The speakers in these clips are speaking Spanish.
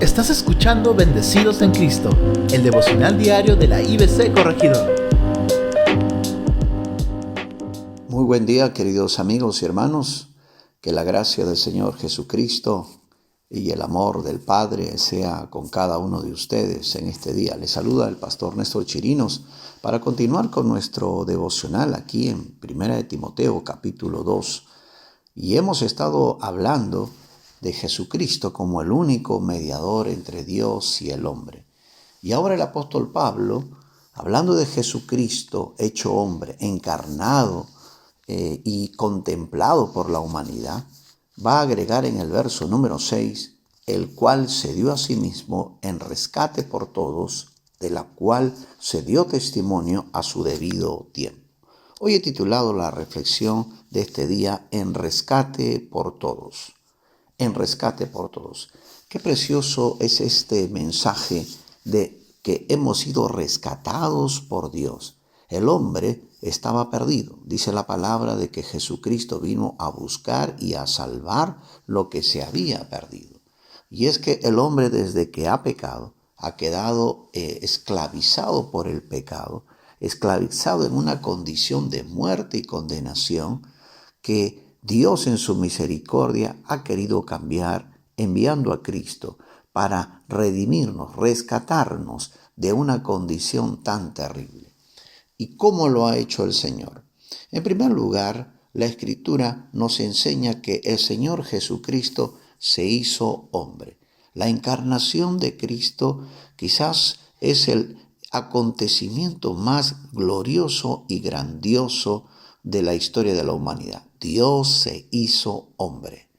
Estás escuchando Bendecidos en Cristo, el devocional diario de la IBC Corregidora. Muy buen día, queridos amigos y hermanos. Que la gracia del Señor Jesucristo y el amor del Padre sea con cada uno de ustedes en este día. Les saluda el pastor Néstor Chirinos para continuar con nuestro devocional aquí en 1 de Timoteo capítulo 2. Y hemos estado hablando de Jesucristo como el único mediador entre Dios y el hombre. Y ahora el apóstol Pablo, hablando de Jesucristo hecho hombre, encarnado y contemplado por la humanidad, va a agregar en el verso número 6, el cual se dio a sí mismo en rescate por todos, de la cual se dio testimonio a su debido tiempo. Hoy he titulado la reflexión de este día, en rescate por todos. En rescate por todos. Qué precioso es este mensaje de que hemos sido rescatados por Dios. El hombre estaba perdido. Dice la palabra de que Jesucristo vino a buscar y a salvar lo que se había perdido. Y es que el hombre, desde que ha pecado, ha quedado esclavizado por el pecado, esclavizado en una condición de muerte y condenación que Dios en su misericordia ha querido cambiar, enviando a Cristo para redimirnos, rescatarnos de una condición tan terrible. ¿Y cómo lo ha hecho el Señor? En primer lugar, la Escritura nos enseña que el Señor Jesucristo se hizo hombre. La encarnación de Cristo quizás es el acontecimiento más glorioso y grandioso de la historia de la humanidad. Dios se hizo hombre.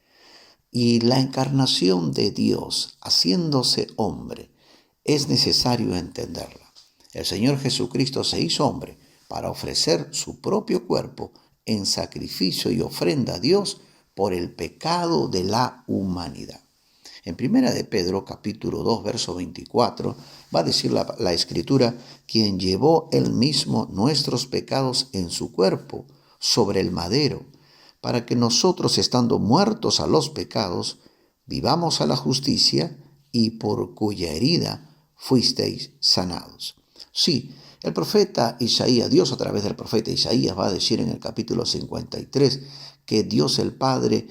Y la encarnación de Dios, haciéndose hombre, es necesario entenderla. El Señor Jesucristo se hizo hombre para ofrecer su propio cuerpo en sacrificio y ofrenda a Dios por el pecado de la humanidad. En 1 de Pedro, capítulo 2, verso 24, va a decir la Escritura, quien llevó él mismo nuestros pecados en su cuerpo sobre el madero, para que nosotros, estando muertos a los pecados, vivamos a la justicia, y por cuya herida fuisteis sanados. Sí, el profeta Isaías, Dios a través del profeta Isaías va a decir en el capítulo 53 que Dios el Padre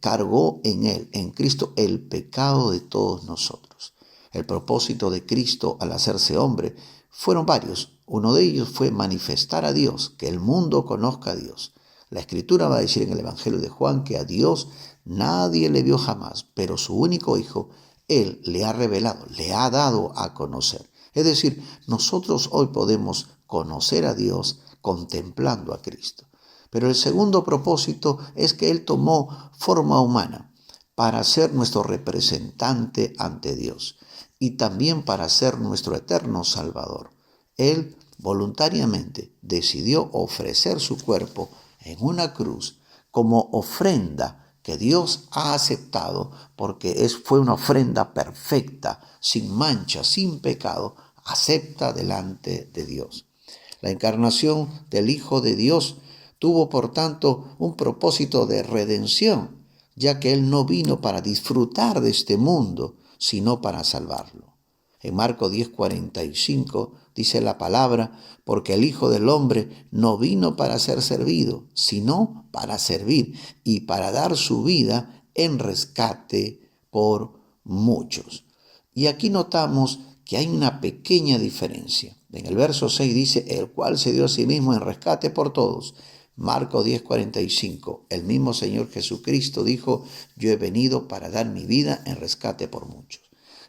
cargó en él, en Cristo, el pecado de todos nosotros. El propósito de Cristo al hacerse hombre fueron varios. Uno de ellos fue manifestar a Dios, que el mundo conozca a Dios. La Escritura va a decir en el Evangelio de Juan que a Dios nadie le vio jamás, pero su único Hijo, Él le ha revelado, le ha dado a conocer. Es decir, nosotros hoy podemos conocer a Dios contemplando a Cristo. Pero el segundo propósito es que Él tomó forma humana para ser nuestro representante ante Dios y también para ser nuestro eterno Salvador. Él voluntariamente decidió ofrecer su cuerpo en una cruz como ofrenda que Dios ha aceptado, porque fue una ofrenda perfecta, sin mancha, sin pecado, acepta delante de Dios. La encarnación del Hijo de Dios tuvo, por tanto, un propósito de redención, ya que Él no vino para disfrutar de este mundo, sino para salvarlo. En Marcos 10:45 dice la palabra, porque el Hijo del Hombre no vino para ser servido, sino para servir y para dar su vida en rescate por muchos. Y aquí notamos que hay una pequeña diferencia. En el verso 6 dice, el cual se dio a sí mismo en rescate por todos. Marcos 10:45, el mismo Señor Jesucristo dijo, yo he venido para dar mi vida en rescate por muchos.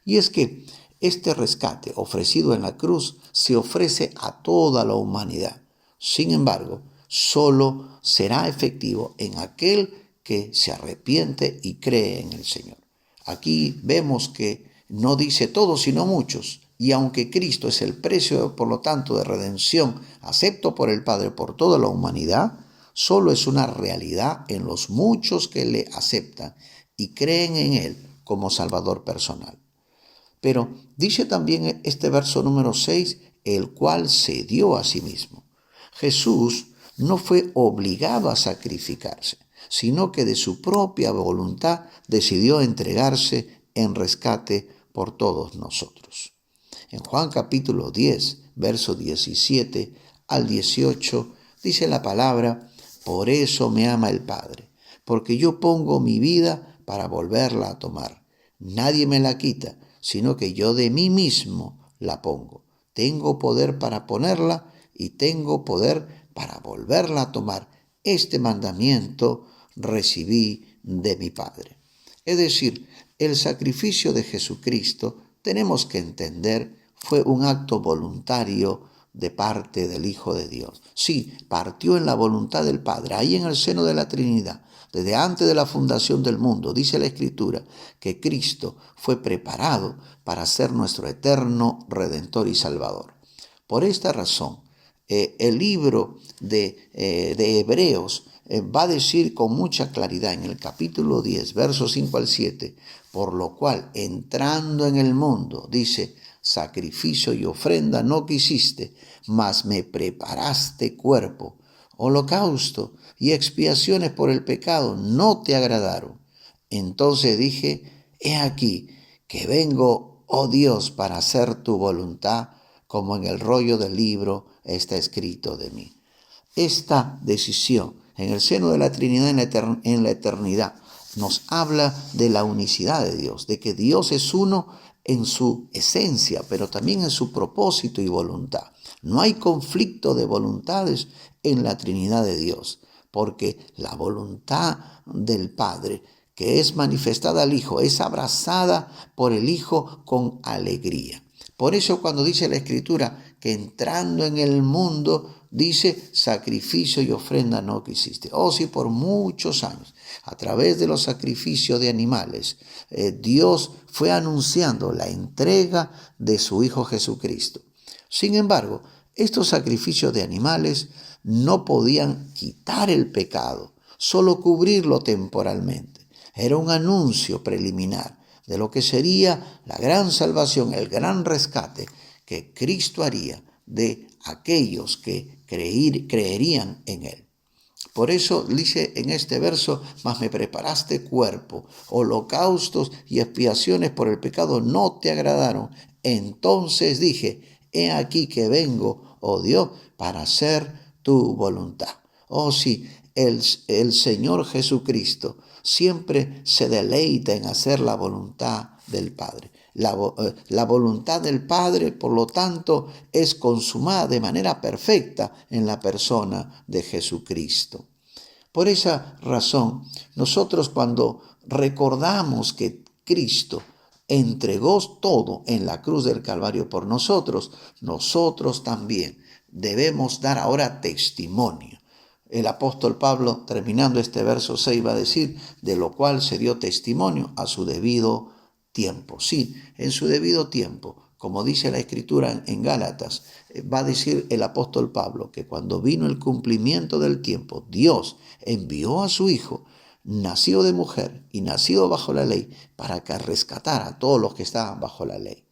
Y es que este rescate ofrecido en la cruz se ofrece a toda la humanidad. Sin embargo, solo será efectivo en aquel que se arrepiente y cree en el Señor. Aquí vemos que no dice todos, sino muchos. Y aunque Cristo es el precio, por lo tanto, de redención, acepto por el Padre por toda la humanidad, solo es una realidad en los muchos que le aceptan y creen en Él como Salvador personal. Pero dice también este verso número 6, el cual se dio a sí mismo. Jesús no fue obligado a sacrificarse, sino que de su propia voluntad decidió entregarse en rescate por todos nosotros. En Juan capítulo 10, verso 17 al 18, dice la palabra: por eso me ama el Padre, porque yo pongo mi vida para volverla a tomar. Nadie me la quita, sino que yo de mí mismo la pongo. Tengo poder para ponerla y tengo poder para volverla a tomar. Este mandamiento recibí de mi Padre. Es decir, el sacrificio de Jesucristo, tenemos que entender, fue un acto voluntario de parte del Hijo de Dios. Sí, partió en la voluntad del Padre, ahí en el seno de la Trinidad. Desde antes de la fundación del mundo, dice la Escritura, que Cristo fue preparado para ser nuestro eterno Redentor y Salvador. Por esta razón, el libro de Hebreos va a decir con mucha claridad en el capítulo 10, versos 5 al 7, por lo cual, entrando en el mundo, dice: sacrificio y ofrenda no quisiste, mas me preparaste cuerpo. Holocausto y expiaciones por el pecado no te agradaron. Entonces dije: he aquí que vengo, oh Dios, para hacer tu voluntad, como en el rollo del libro está escrito de mí. Esta decisión en el seno de la Trinidad en la eternidad nos habla de la unicidad de Dios, de que Dios es uno en su esencia, pero también en su propósito y voluntad. No hay conflicto de voluntades en la Trinidad de Dios, porque la voluntad del Padre, que es manifestada al Hijo, es abrazada por el Hijo con alegría. Por eso cuando dice la Escritura que entrando en el mundo, dice: sacrificio y ofrenda no quisiste. Oh, sí, por muchos años, a través de los sacrificios de animales, Dios fue anunciando la entrega de su Hijo Jesucristo. Sin embargo, estos sacrificios de animales no podían quitar el pecado, solo cubrirlo temporalmente. Era un anuncio preliminar de lo que sería la gran salvación, el gran rescate que Cristo haría de aquellos que creerían en Él. Por eso dice en este verso: mas me preparaste cuerpo, holocaustos y expiaciones por el pecado no te agradaron. Entonces dije: he aquí que vengo, oh Dios, para hacer tu voluntad. Oh sí, el Señor Jesucristo siempre se deleita en hacer la voluntad del Padre. La voluntad del Padre, por lo tanto, es consumada de manera perfecta en la persona de Jesucristo. Por esa razón, nosotros cuando recordamos que Cristo entregó todo en la cruz del Calvario por nosotros, nosotros también debemos dar ahora testimonio. El apóstol Pablo, terminando este verso 6, va a decir: de lo cual se dio testimonio a su debido tiempo. Sí, en su debido tiempo, como dice la Escritura en Gálatas, va a decir el apóstol Pablo que cuando vino el cumplimiento del tiempo, Dios envió a su Hijo, nacido de mujer y nacido bajo la ley, para que rescatara a todos los que estaban bajo la ley.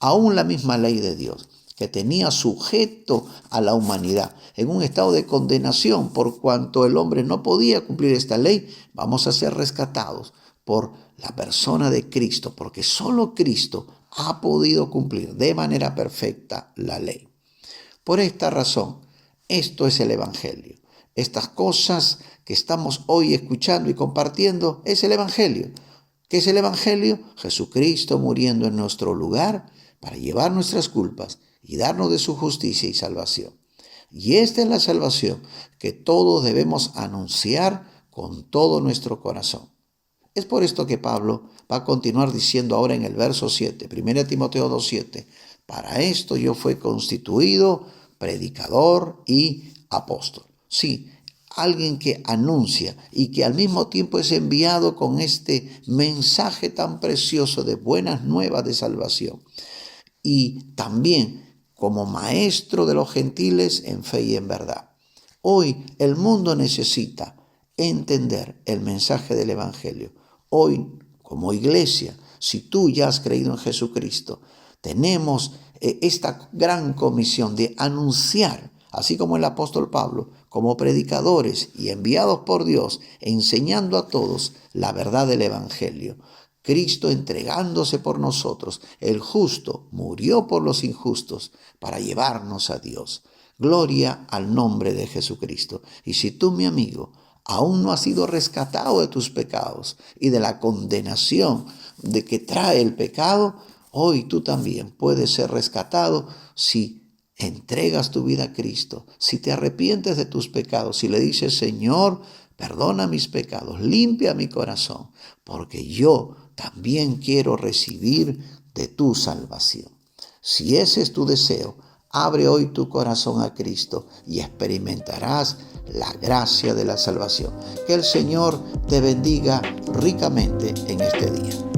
Aún la misma ley de Dios, que tenía sujeto a la humanidad en un estado de condenación por cuanto el hombre no podía cumplir esta ley, vamos a ser rescatados por la persona de Cristo, porque solo Cristo ha podido cumplir de manera perfecta la ley. Por esta razón, esto es el Evangelio. Estas cosas que estamos hoy escuchando y compartiendo es el Evangelio. ¿Qué es el Evangelio? Jesucristo muriendo en nuestro lugar para llevar nuestras culpas y darnos de su justicia y salvación. Y esta es la salvación que todos debemos anunciar con todo nuestro corazón. Es por esto que Pablo va a continuar diciendo ahora en el verso 7, 1 Timoteo 2:7, para esto yo fui constituido predicador y apóstol. Sí, alguien que anuncia y que al mismo tiempo es enviado con este mensaje tan precioso de buenas nuevas de salvación. Y también como maestro de los gentiles en fe y en verdad. Hoy el mundo necesita entender el mensaje del Evangelio. Hoy, como iglesia, si tú ya has creído en Jesucristo, tenemos esta gran comisión de anunciar, así como el apóstol Pablo, como predicadores y enviados por Dios, enseñando a todos la verdad del Evangelio. Cristo entregándose por nosotros, el justo murió por los injustos para llevarnos a Dios. Gloria al nombre de Jesucristo. Y si tú, mi amigo, aún no has sido rescatado de tus pecados y de la condenación de que trae el pecado, hoy tú también puedes ser rescatado si entregas tu vida a Cristo, si te arrepientes de tus pecados, si le dices: Señor, perdona mis pecados, limpia mi corazón, porque yo también quiero recibir de tu salvación. Si ese es tu deseo, abre hoy tu corazón a Cristo y experimentarás la gracia de la salvación. Que el Señor te bendiga ricamente en este día.